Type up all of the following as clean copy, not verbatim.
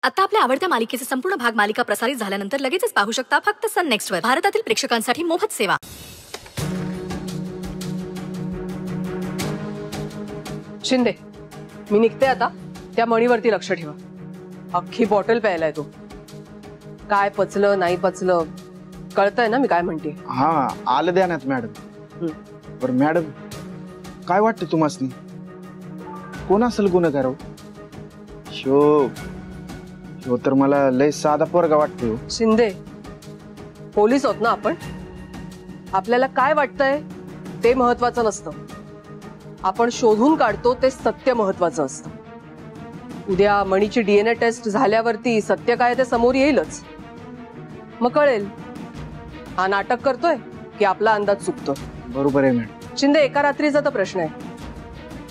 आता आपल्या आवडत्या मालिकेचे संपूर्ण भाग मालिका प्रसारित झाल्यानंतर लगेचच पाहू शकता फक्त सन नेक्स्ट वर. भारतातील प्रेक्षकांसाठी मोफत सेवा. शिंदे, मी निघते आता. त्या मणीवरती लक्ष ठेवा. अख्खी बॉटल प्यायलाय तो. काय पचलं नाही पचलं कळतंय ना मी काय म्हणते. हा आलं ध्यानात मॅडम. बरं मॅडम, काय वाटतं तुम्हासनी कोण असेल गुन्हेगार? हो तर मला लय साधा पोरगा वाटतो. शिंदे, पोलीस आहोत ना आपण. आपल्याला काय वाटतंय ते महत्वाचं नसतं. आपण शोधून काढतो ते सत्य महत्वाचं असतं. उद्या मणीची DNA टेस्ट झाल्यावरती सत्य काय ते समोर येईलच. मग कळेल हा नाटक करतोय की आपला अंदाज चुकतोय. बरोबर आहे मॅडम. शिंदे, एका रात्रीचा तर प्रश्न आहे.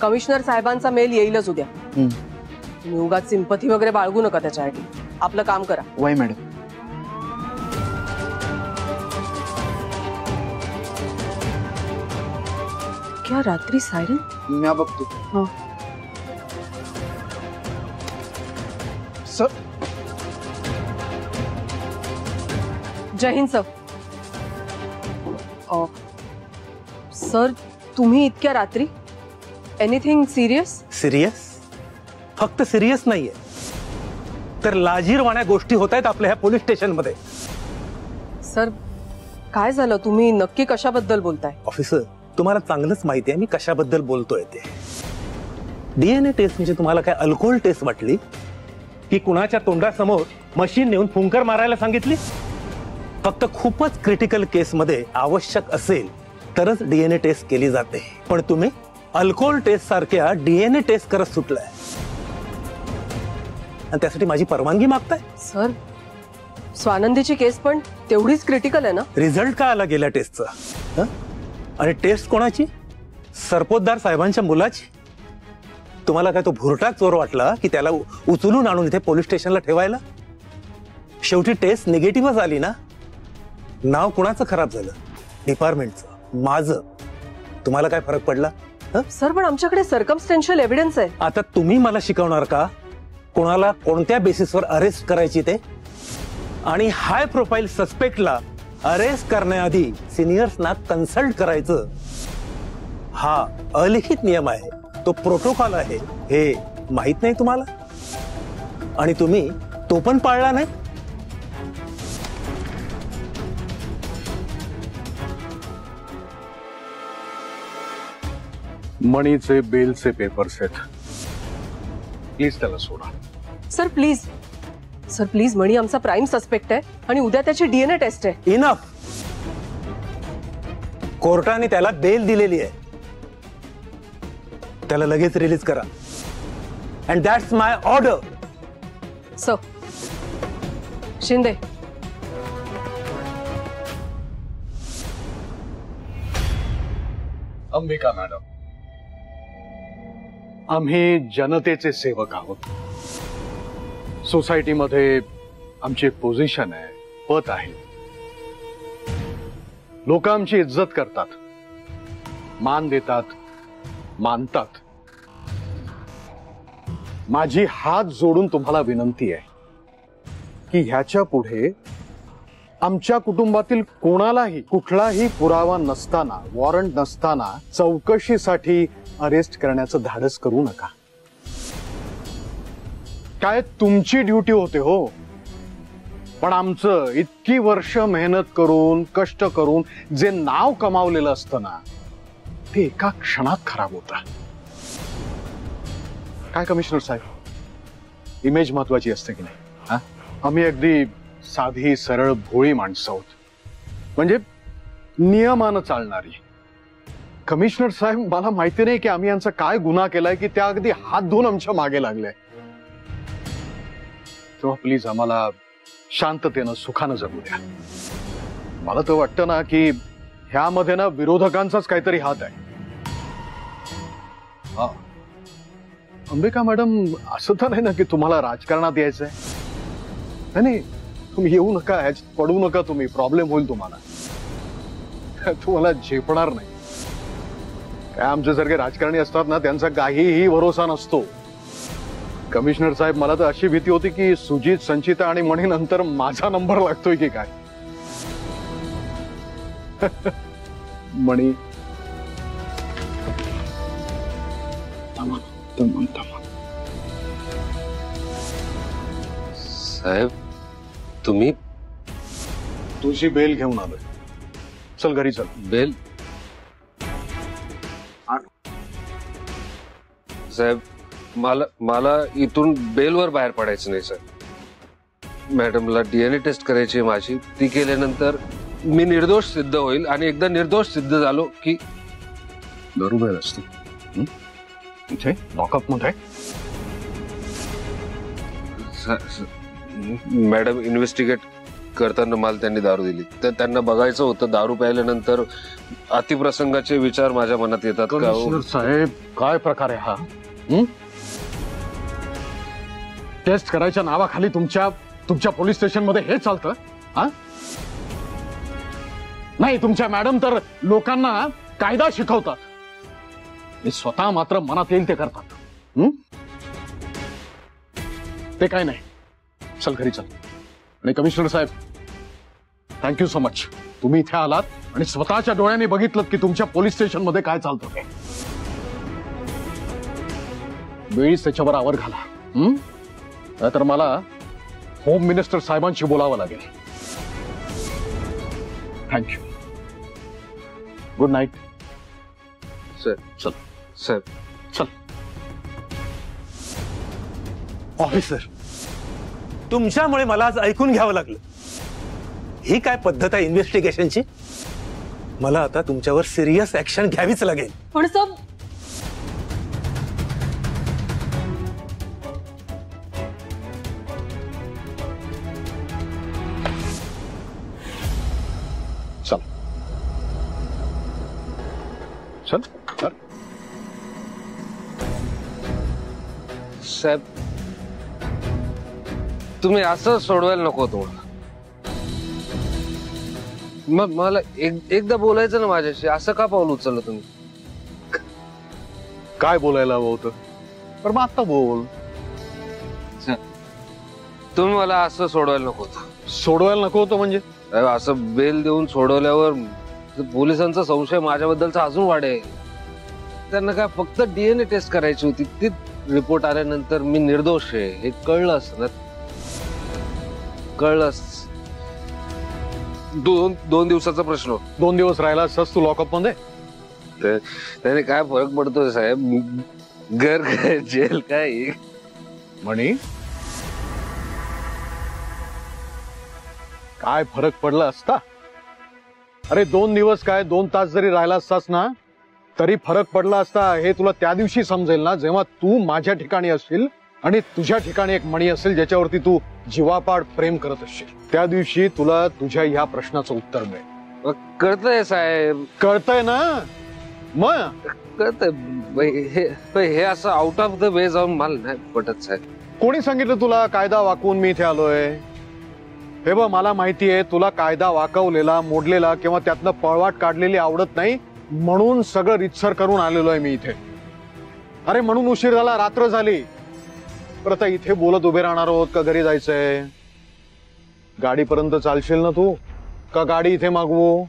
कमिशनर साहेबांचा मेल येईलच उद्या. तुम्ही उगाच सिंपथी वगैरे बाळगू नका त्याच्यासाठी. आपलं काम करा. वय मॅडम. क्या रात्री सायरन? मी बघतो. सर. जय हिंद सर. सर, तुम्ही इतक्या रात्री? Anything serious? सिरियस? फक्त सिरियस नाहीये तर लाजीरवाण्या गोष्टी होत आहेत आपल्या ह्या पोलीस स्टेशन मध्ये. सर, काय झालं? तुम्ही नक्की कशाबद्दल बोलताय? ऑफिसर, तुम्हाला चांगलंच माहिती आहे मी कशाबद्दल बोलतोय ते. DNA टेस्ट म्हणजे तुम्हाला काय अल्कोहोल टेस्ट वाटली की कुणाच्या तोंडासमोर मशीन नेऊन फुंकर मारायला सांगितली? फक्त खूपच क्रिटिकल केस मध्ये आवश्यक असेल तरच DNA टेस्ट केली जाते. पण तुम्ही अल्कोहोल टेस्ट सारख्या DNA टेस्ट करत सुटलाय आणि त्यासाठी माझी परवानगी मागताय? सर, स्वानंदीची केस पण तेवढीच क्रिटिकल आहे ना? रिझल्ट काय आला गेल्या टेस्टचा? आणि टेस्ट कोणाची? सरपोतदार साहेबांच्या मुलाची? तुम्हाला काय तो भुरटा चोर वाटला की त्याला उचलून आणून इथे पोलीस स्टेशनला ठेवायला? शेवटी टेस्ट निगेटिव्हच आली ना. नाव कुणाचं खराब झालं? डिपार्टमेंटचं, माझं. तुम्हाला काय फरक पडला? सर, पण आमच्याकडे सर्कमस्टेन्शियल एव्हिडन्स आहे. आता तुम्ही मला शिकवणार का कोणाला कोणत्या बेसिसवर अरेस्ट करायची ते? आणि हाय प्रोफाईल सस्पेक्टला अरेस्ट करण्याआधी सिनियर्सना कन्सल्ट करायचं हा अलिखित नियम आहे. तो प्रोटोकॉल आहे. हे माहित नाही तुम्हाला? आणि तुम्ही तो पण पाळला नाही. मणीचे बेलचे पेपर्स आहेत. प्लीज त्याला सोडा. Sir please. Sir please, Mani आमचा प्राइम सस्पेक्ट आहे आणि उद्या त्याची DNA टेस्ट आहे. इनफ. कोर्टाने त्याला बेल दिलेली आहे. त्याला लगेच रिलीज करा. And that's my order. Sir. Shinde. Ambika madam, आम्ही जनतेचे सेवक आहोत. सोसायटीमध्ये आमची एक पोझिशन आहे, पद आहे. लोक आमची इज्जत करतात, मान देतात, मानतात. माझी हात जोडून तुम्हाला विनंती आहे की ह्याच्या पुढे आमच्या कुटुंबातील कोणालाही कुठलाही पुरावा नसताना, वॉरंट नसताना चौकशीसाठी अरेस्ट करण्याचं धाडस करू नका. काय तुमची ड्युटी होते हो, पण आमचं इतकी वर्ष मेहनत करून कष्ट करून जे नाव कमावलेलं असतं ना, ते एका क्षणात खराब होतं. काय कमिशनर साहेब, इमेज महत्वाची असते की नाही? हा, आम्ही अगदी साधी सरळ भोळी माणसं आहोत, म्हणजे नियमानं चालणारी. कमिशनर साहेब, मला माहिती नाही की आम्ही यांचा काय गुन्हा केलाय की त्या अगदी हात धुवून आमच्या मागे लागले. तेव्हा प्लीज आम्हाला शांततेनं सुखानं जगू द्या. मला तर वाटतं ना की ह्यामध्ये ना विरोधकांचाच काहीतरी हात आहे. हा, अंबिका मॅडम, असं तर नाही ना की तुम्हाला राजकारणात यायचंय? नाही, तुम्ही येऊ नका, ह्याच्यात पडू नका. तुम्ही प्रॉब्लेम होईल तुम्हाला. तुम्हाला झेपणार नाही. काय आमच्यासारखे राजकारणी असतात ना, त्यांचा काहीही भरोसा नसतो. कमिशनर साहेब, मला तर अशी भीती होती की सुजित, संचिता आणि मणी नंतर माझा नंबर लागतोय की काय. मणी साहेब, तुम्ही तुझी बेल घेऊन आलोय. चल घरी चल. बेल? साहेब, मला इथून बेलवर बाहेर पडायचं नाही सर. मॅडमला डीएनए टेस्ट करायची आहे माझी. ती केल्यानंतर मी निर्दोष सिद्ध होईल आणि एकदा निर्दोष सिद्ध झालो की बरोबर असतो. इथे लॉकअप मध्ये मॅडम इन्व्हेस्टिगेट करताना मला त्यांनी दारू दिली. तर त्यांना बघायचं होतं दारू प्यायल्यानंतर अतिप्रसंगाचे विचार माझ्या मनात येतात का. कमिशनर साहेब, काय प्रकार आहे हा? टेस्ट करायच्या नावाखाली तुमच्या पोलीस स्टेशन मध्ये हे चालतं? हा, नाही, तुमच्या मॅडम तर लोकांना कायदा शिकवतात. हे स्वतः मात्र मनात येईल ते करतात. ते काय नाही. चल घरी चल. आणि कमिशनर साहेब, थँक्यू सो मच. तुम्ही इथे आलात आणि स्वतःच्या डोळ्यांनी बघितलं की तुमच्या पोलीस स्टेशन मध्ये काय चालतं ते. वेळीच त्याच्यावर आवर घाला. तर मला होम मिनिस्टर साहेबांशी बोलावं लागेल. थँक्यू. Good night. सर. चल साहेब, चल. ऑफिसर, तुमच्यामुळे मला आज ऐकून घ्यावं लागलं. ही काय पद्धत आहे इन्व्हेस्टिगेशनची? मला आता तुमच्यावर सिरियस ऍक्शन घ्यावीच लागेल. पण सब चल चल चल. साहेब, तुम्ही असं सोडवायला नको तुम्हाला. मग मला एकदा बोलायचं ना माझ्याशी. असं का पाऊल उचललं तुम्ही? काय बोलायला हवं होतं? पण मग आता बोल. तुम्ही मला असं सोडवायला नको होतं. सोडवायला नको होतं म्हणजे? असं बेल देऊन सोडवल्यावर पोलिसांचा संशय माझ्याबद्दलचा अजून वाढेल. त्यांना काय फक्त डीएनए टेस्ट करायची होती. ती रिपोर्ट आल्यानंतर मी निर्दोष आहे हे कळलं असं ना. कळलंच. 2 दिवसाचा प्रश्न. 2 दिवस राहिला असतास तू लॉकअप मध्ये. त्याने काय फरक पडतोय साहेब? घर काय जेल काय? म्हणी काय फरक पडला असता? अरे 2 दिवस काय 2 तास जरी राहिला असतास ना तरी फरक पडला असता. हे तुला त्या दिवशी समजेल ना जेव्हा तू माझ्या ठिकाणी असशील आणि तुझ्या ठिकाणी एक मणी असेल ज्याच्यावरती तू जीवापाड प्रेम करत असशील. त्या दिवशी तुला तुझ्या ह्या प्रश्नाचं उत्तर मिळेल. कळतंय साहेब. कळतंय ना? मग कळतंय. हे असं आउट ऑफ द वे जाऊन मला नाही पटत साहेब. कोणी सांगितलं तुला कायदा वाकवून मी इथे आलोय? हे बघ, मला माहितीये तुला कायदा वाकवलेला, मोडलेला किंवा त्यातनं पळवाट काढलेली आवडत नाही म्हणून सगळं रितसर करून आलेलो आहे मी इथे. अरे म्हणून उशीर झाला, रात्र झाली. पर आता इथे बोलत उभे राहणार आहोत का घरी जायचंय? गाडीपर्यंत चालशील ना तू का गाडी इथे मागवू?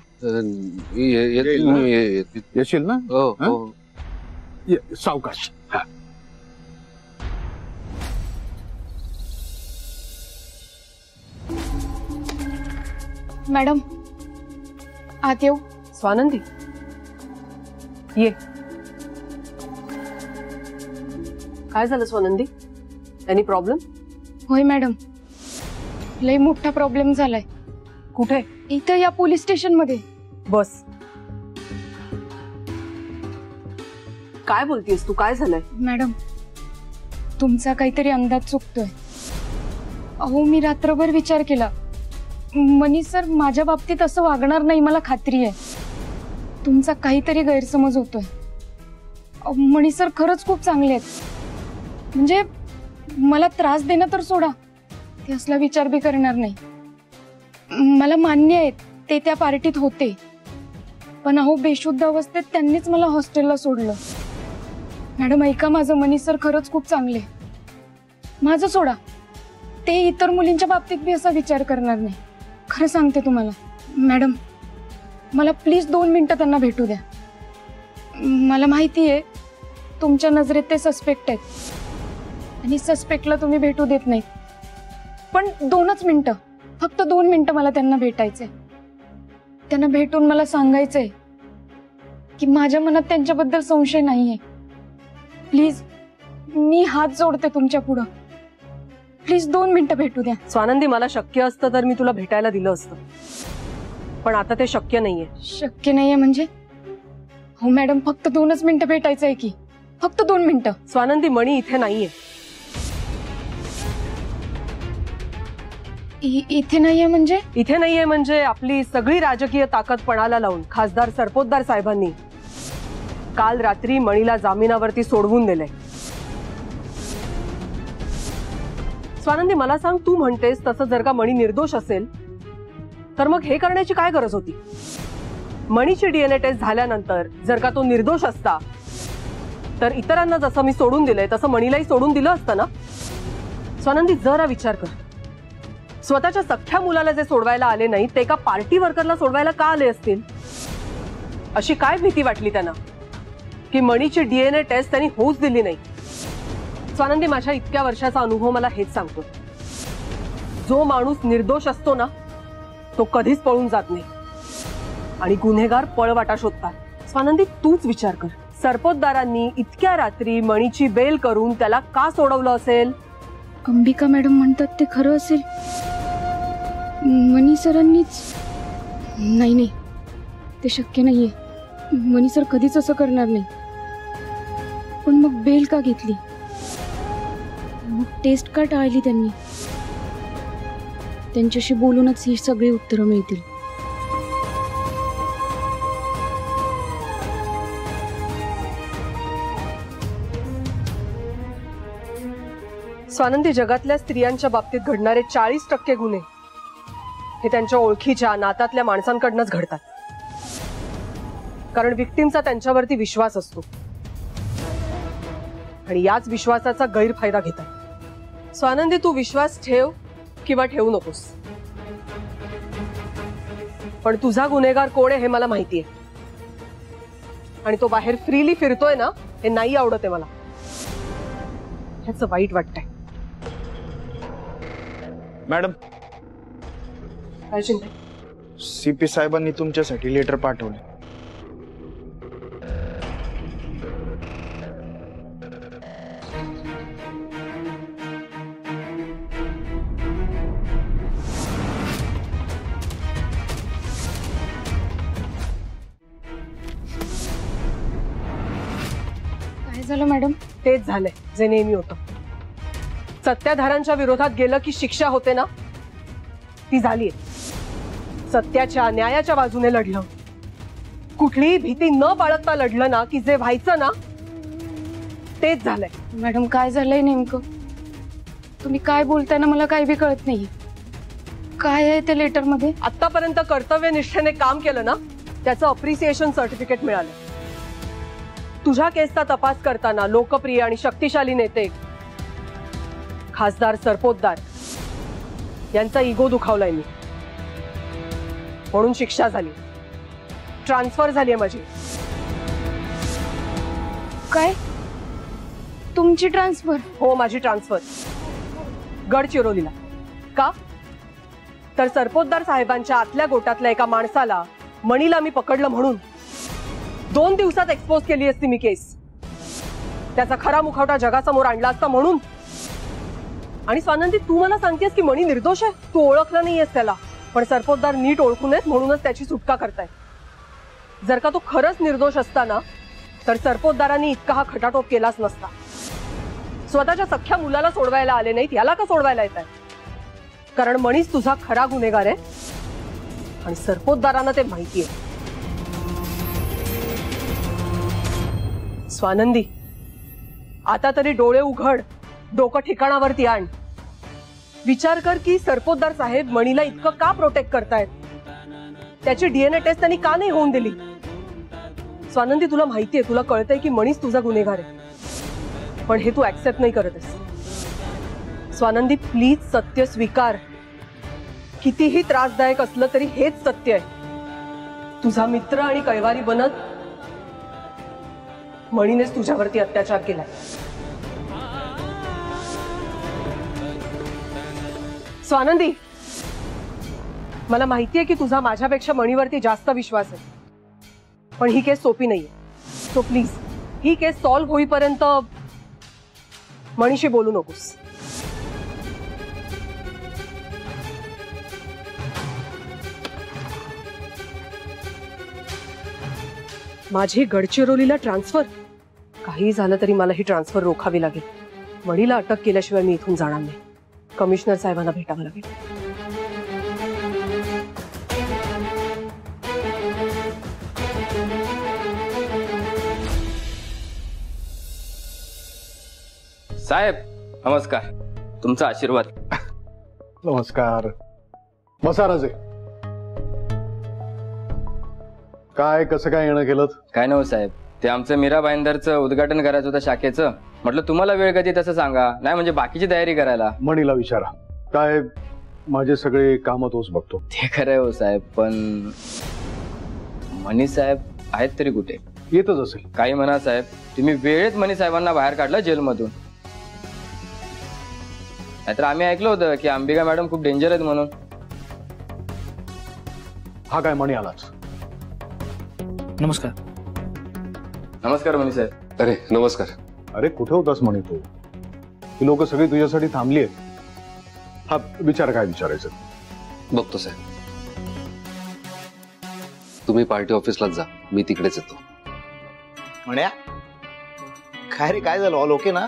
येशील ना? हो. सावकाश. मॅडम, आत येऊ? स्वानंदी ये. काय झालं स्वानंदी? Any problem? होय मॅडम, लय मोठा प्रॉब्लेम झालाय. कुठे? इथं या पोलीस स्टेशन मध्ये. बस. काय बोलतीयस तू? काय झालंय? मॅडम, तुमचा काहीतरी अंदाज चुकतोय. अहो, मी रात्रभर विचार केला. मनी सर माझ्या बाबतीत असं वागणार नाही मला खात्री आहे. तुमचा काहीतरी गैरसमज होतोय. मनी सर खरंच खूप चांगले आहेत. म्हणजे मला त्रास देणं तर सोडा, ते असला विचार बी करणार नाही. मला मान्य आहे ते त्या पार्टीत होते, पण अहो बेशुद्ध अवस्थेत त्यांनीच मला हॉस्टेलला सोडलं. मॅडम ऐका माझं, मनी सर खरंच खूप चांगले. माझं सोडा, ते इतर मुलींच्या बाबतीत बी असा विचार करणार नाही. खरं सांगते तुम्हाला मॅडम, मला प्लीज 2 मिनिटं त्यांना भेटू द्या. मला माहिती आहे तुमच्या नजरेत ते सस्पेक्ट आहेत आणि सस्पेक्टला तुम्ही भेटू देत नाही, पण 2च मिनिटं, फक्त 2 मिनिटं मला त्यांना भेटायचंय. त्यांना भेटून मला सांगायचंय की माझ्या मनात त्यांच्याबद्दल संशय नाहीये. प्लीज, मी हात जोडते तुमच्या पुढं, प्लीज 2 मिनिटं भेटू द्या. स्वानंदी, मला शक्य असतं तर मी तुला भेटायला दिलं असतं, पण आता ते शक्य नाहीये. शक्य नाहीये म्हणजे? हो मॅडम, फक्त 2च मिनिटं भेटायचंय की, फक्त 2 मिनिटं. स्वानंदी, मणी इथे नाहीये. इथे नाहीये म्हणजे? इथे नाहीये म्हणजे आपली सगळी राजकीय ताकद पणाला लावून खासदार सरपोतदार साहेबांनी काल रात्री मणीला जामिनावरती सोडवून दिले. स्वानंदी, मला सांग, तू म्हणतेस तसं जर का मणी निर्दोष असेल तर मग हे करण्याची काय गरज होती? मणीची डीएनए टेस्ट झाल्यानंतर जर का तो निर्दोष असता तर इतरांना जसं मी सोडून दिलंय तसं मणीलाही सोडून दिलं असतं ना? स्वानंदी, जरा विचार कर. स्वतःच्या सख्ख्या मुलाला जे सोडवायला आले नाही ते एका पार्टी वर्करला सोडवायला का आले असतील? अशी काय भीती वाटली त्यांना की मणीची डीएनए टेस्ट त्यांनी होऊच दिली नाही? स्वानंदी, माझ्या इतक्या वर्षाचा अनुभव मला हेच सांगतो, जो माणूस निर्दोष असतो ना तो कधीच पळून जात नाही आणि गुन्हेगार पळवाटा शोधतात. स्वानंदी, तूच विचार कर, सरपोतदारांनी इतक्या रात्री मणीची बेल करून त्याला का सोडवलं असेल? अंबिका मॅडम म्हणतात ते खरं असेल. मनी सरांनीच. नाही, ते शक्य नाहीये. मनी सर कधीच असं करणार नाही. पण मग बेल का घेतली? मग टेस्ट का टाळली त्यांनी? त्यांच्याशी बोलूनच ही सगळी उत्तरं मिळतील. स्वानंदी, जगातल्या स्त्रियांच्या बाबतीत घडणारे 40% गुन्हे हे त्यांच्या ओळखीच्या नातातल्या माणसांकडूनच घडतात, कारण विक्टिमचा त्यांच्यावरती विश्वास असतो आणि याच विश्वासाचा गैरफायदा घेतात. स्वानंदी, तू विश्वास ठेव किंवा ठेवू नकोस, पण तुझा गुन्हेगार कोण आहे हे मला माहितीये आणि तो बाहेर फ्रीली फिरतोय ना, हे नाही आवडत आहे मला. ह्याचं वाईट वाटतंय. मॅडम, काय चिंता? सीपी साहेबांनी तुमच्यासाठी लेटर पाठवले. काय झालं मॅडम? तेच झालंय जे नेहमी होतं. सत्ताधाऱ्यांच्या विरोधात गेलं की शिक्षा होते ना, ती झालीये. सत्याच्या न्यायाच्या बाजूने लढलं, कुठलीही भीती न बाळगता लढलं ना की जे व्हायचं ना तेच झालंय. मॅडम, काय झालंय नेमकं? तुम्ही काय बोलताय ना, मला काही बी कळत नाही. काय आहे त्या लेटर मध्ये? आतापर्यंत कर्तव्यनिष्ठेने काम केलं ना त्याचं अप्रिसिएशन सर्टिफिकेट मिळालं. तुझ्या केसचा तपास करताना लोकप्रिय आणि शक्तिशाली नेते खासदार सरपोतदार यांचा इगो दुखावलाय मी, म्हणून शिक्षा झाली, ट्रान्सफर झाली माझी. काय? तुमची ट्रान्सफर? हो, माझी ट्रान्सफर गडचिरोलीला. का? तर सरपोतदार साहेबांच्या आतल्या गोटातल्या एका माणसाला, मणीला मी पकडलं म्हणून 2 दिवसात एक्सपोज केली असती मी केस. त्याचा खरा मुखवटा जगासमोर आणला असता म्हणून. आणि स्वानंदी, तू मला सांगतेस की मणी निर्दोष आहे? तू ओळखला नाहीयेस त्याला, पण सरपोतदार नीट ओळखून आहेत म्हणूनच त्याची सुटका करताय. जर का तो खरंच निर्दोष असता ना तर सरपोतदारांनी इतका हा खटाटोप केलाच नसता. स्वतःच्या सख्ख्या मुलाला सोडवायला आले नाहीत, याला का सोडवायला येत आहे? कारण मणीच तुझा खरा गुन्हेगार आहे आणि सरपोतदारांना ते माहितीये. स्वानंदी, आता तरी डोळे उघड, डोकं ठिकाणावरती आण. विचार कर की सरपोतदार साहेब मणीला इतकं का प्रोटेक्ट करतायत? त्याची डीएनए टेस्ट त्यांनी का नाही होऊन दिली? स्वानंदी, तुला माहितीये, तुला कळतंय की मणीच तुझा गुन्हेगार आहे, पण हे तू ऍक्सेप्ट नाही करतेस. स्वानंदी प्लीज सत्य स्वीकार. कितीही त्रासदायक असलं तरी हेच सत्य आहे. तुझा मित्र आणि कैवारी बनत मणीनेच तुझ्यावरती अत्याचार केलाय. स्वानंदी, मला माहितीये की तुझा माझ्यापेक्षा मणीवरती जास्त विश्वास आहे, पण ही केस सोपी नाहीये. So please he case solve होईपर्यंत मणीशी बोलू नकोस. माझी गडचिरोलीला ट्रान्सफर, काही झालं तरी मला ही ट्रान्सफर रोखावी लागेल. मणीला अटक केल्याशिवाय मी इथून जाणार नाही. कमिशनर साहेबांना भेटावं लागेल. साहेब नमस्कार, तुमचा आशीर्वाद. नमस्कार. बसा राजे. काय कसं काय येणं केलं? काय नव्ह साहेब, ते आमचं मीरा भाईंदरचं उद्घाटन करायचं होतं शाखेचं. म्हटलं तुम्हाला वेळ कधी तसं सांगा, नाही म्हणजे बाकीची तयारी करायला. मणीला विचारा. काय माझे सगळे काम तोच बघतो. ते खरंय हो साहेब, पण मनी साहेब आहेत तरी कुठे? येतच असेल. काही म्हणा साहेब, तुम्ही वेळेत मनी साहेबांना बाहेर काढलं जेलमधून. नाहीतर आम्ही ऐकलं होतं की अंबिका मॅडम खूप डेंजर आहेत म्हणून. हा काय मणी आलाच. नमस्कार. नमस्कार मनी साहेब. अरे नमस्कार. अरे कुठे होतास म्हणे तू? ही लोक सगळी तुझ्यासाठी थांबली आहेत. हा विचार काय विचारायचं? बघतो साहेब, तुम्ही पार्टी ऑफिसलाच जा, मी तिकडेच येतो. म्हण्या काय रे, काय झालं? ऑल ओके ना?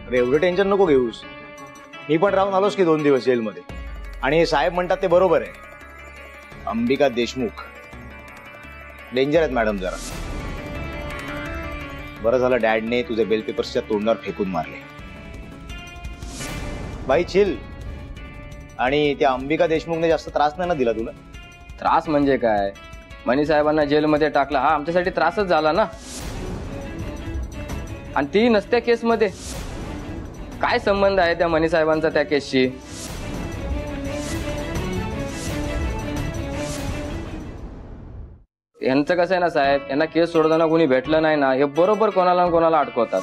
अरे एवढं टेन्शन नको घेऊस. मी पण राहून आलोच की 2 दिवस जेलमध्ये. आणि साहेब म्हणतात ते बरोबर आहे. अंबिका देशमुख डेंजर आहेत मॅडम जरा. बरं झालं डॅडने तुझे बेल पेपर्सच्या तोंडावर फेकून मारले. बाई चिल. आणि त्या अंबिका देशमुखने जास्त त्रास नाही ना दिला तुला? त्रास म्हणजे काय? मनी साहेबांना जेलमध्ये टाकला हा आमच्यासाठी त्रासच झाला ना. आणि ती नसत्या केसमध्ये. काय संबंध आहे त्या मनी साहेबांचा त्या केसशी? यांचं कसं आहे ना साहेब, यांना केस सोडताना कोणी भेटलं नाही ना, हे बरोबर कोणाला ना कोणाला अडकवतात.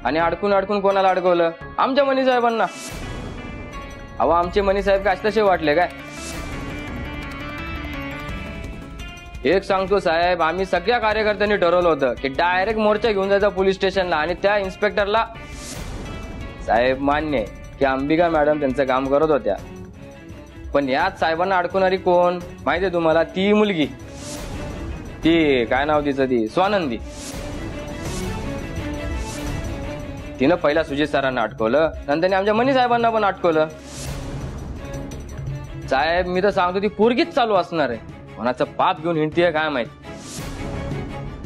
आणि अडकून अडकून कोणाला अडकवलं? आमच्या मनी साहेबांना. अहो आमचे मनी साहेब काय तसे वाटले काय? एक सांगतो साहेब, आम्ही सगळ्या कार्यकर्त्यांनी ठरवलं होतं की डायरेक्ट मोर्चा घेऊन जायचा पोलीस स्टेशनला. आणि त्या इन्स्पेक्टरला साहेब मान्य आहे की अंबिका मॅडम त्यांचं काम करत होत्या, पण याच साहेबांना अडकवणारी कोण माहितीये तुम्हाला? ती मुलगी, ती काय नाव तिचं, ती स्वानंदी. तिनं पहिला सुजित सरांना अटकवलं, नंतर आमच्या मनी साहेबांना पण अटकवलं. साहेब मी तर सांगतो ती पोरगीच चालू असणार आहे. कोणाचं पाप घेऊन हिंडतीये काय माहित.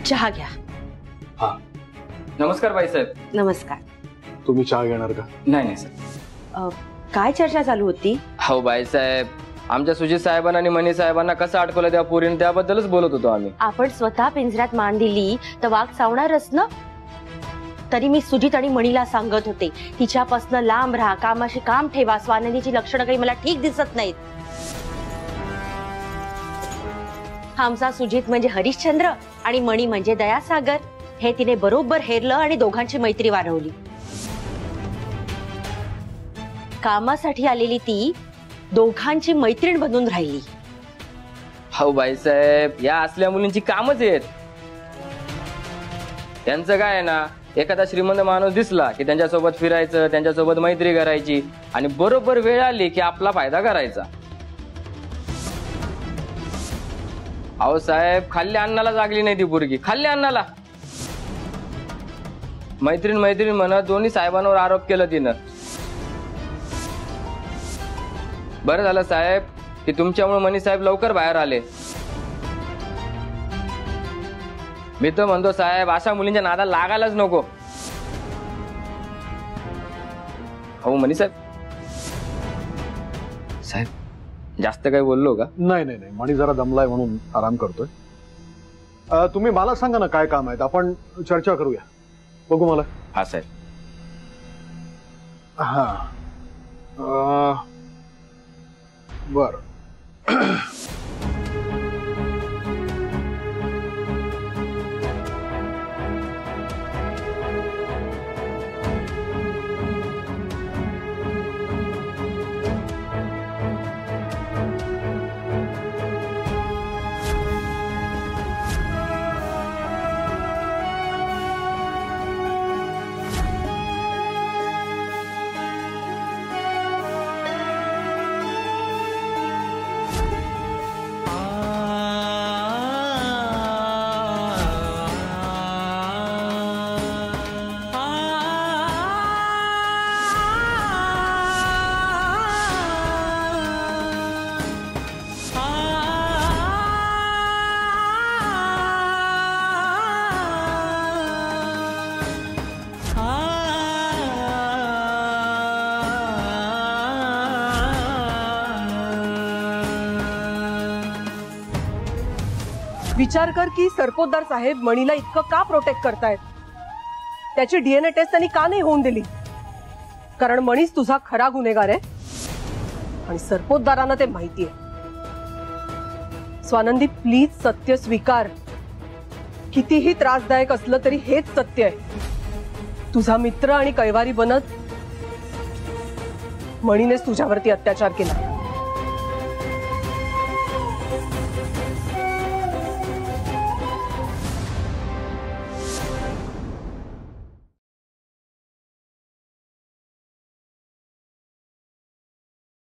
चहा घ्या. हा नमस्कार बाईसाहेब. नमस्कार. तुम्ही चहा घेणार का? नाही नाही सर. काय चर्चा चालू होती? हो बाईसाहेब, आमच्या सुजित साहेबांना आणि मनी साहेबांना कसं अटकवलं त्या पोरीने त्याबद्दलच बोलत होतो आम्ही. आपण स्वतः पिंजऱ्यात मान दिली तर वाघ चावणारच ना. तरी मी सुजित आणि मणीला सांगत होते तिच्यापासून लांब राहा, कामाशी काम ठेवा. स्वानंदीची लक्षणं काही मला ठीक दिसत नाहीत. आमचा सुजित म्हणजे हरिश्चंद्र आणि मणी म्हणजे दयासागर. हे तिने बरोबर हेरलं आणि दोघांची मैत्री वाढवली. कामासाठी आलेली ती दोघांची मैत्रीण बनून राहिली. हो बाईसाहेब, या असल्या मुलींची कामच आहेत. त्यांचं काय आहे ना, एखादा श्रीमंत माणूस दिसला की त्यांच्यासोबत फिरायचं, त्यांच्यासोबत मैत्री करायची आणि बरोबर वेळ आली की आपला फायदा करायचा. अहो साहेब, खाल्ल्या अन्नाला जागली नाही ती पोरगी, खाल्ल्या अन्नाला. मैत्रीण मैत्रीण म्हणत दोन्ही साहेबांवर आरोप केलं तिनं. बरं झालं साहेब की तुमच्यामुळे मनी साहेब लवकर बाहेर आले. मी तर म्हणतो साहेब, अशा मुलींच्या नादाला लागायलाच नको. हो मनी साहेब. साहेब जास्त काही बोललो का? नाही नाही नाही, मणी जरा दमलाय म्हणून आराम करतोय. तुम्ही मला सांगा ना काय काम आहेत, आपण चर्चा करूया. बघू मला. हा साहेब. हा बर. विचार कर की सरपोतदार साहेब मणीला इतकं का प्रोटेक्ट करतायत. त्याची डीएनए टेस्ट त्यांनी का नाही होऊन दिली. कारण मणीच तुझा खरा गुन्हेगार आहे आणि सरपोतदारांना ते माहिती आहे. स्वानंदी प्लीज सत्य स्वीकार. कितीही त्रासदायक असलं तरी हेच सत्य आहे. तुझा मित्र आणि कैवारी बनत मणीनेच तुझ्यावरती अत्याचार केला.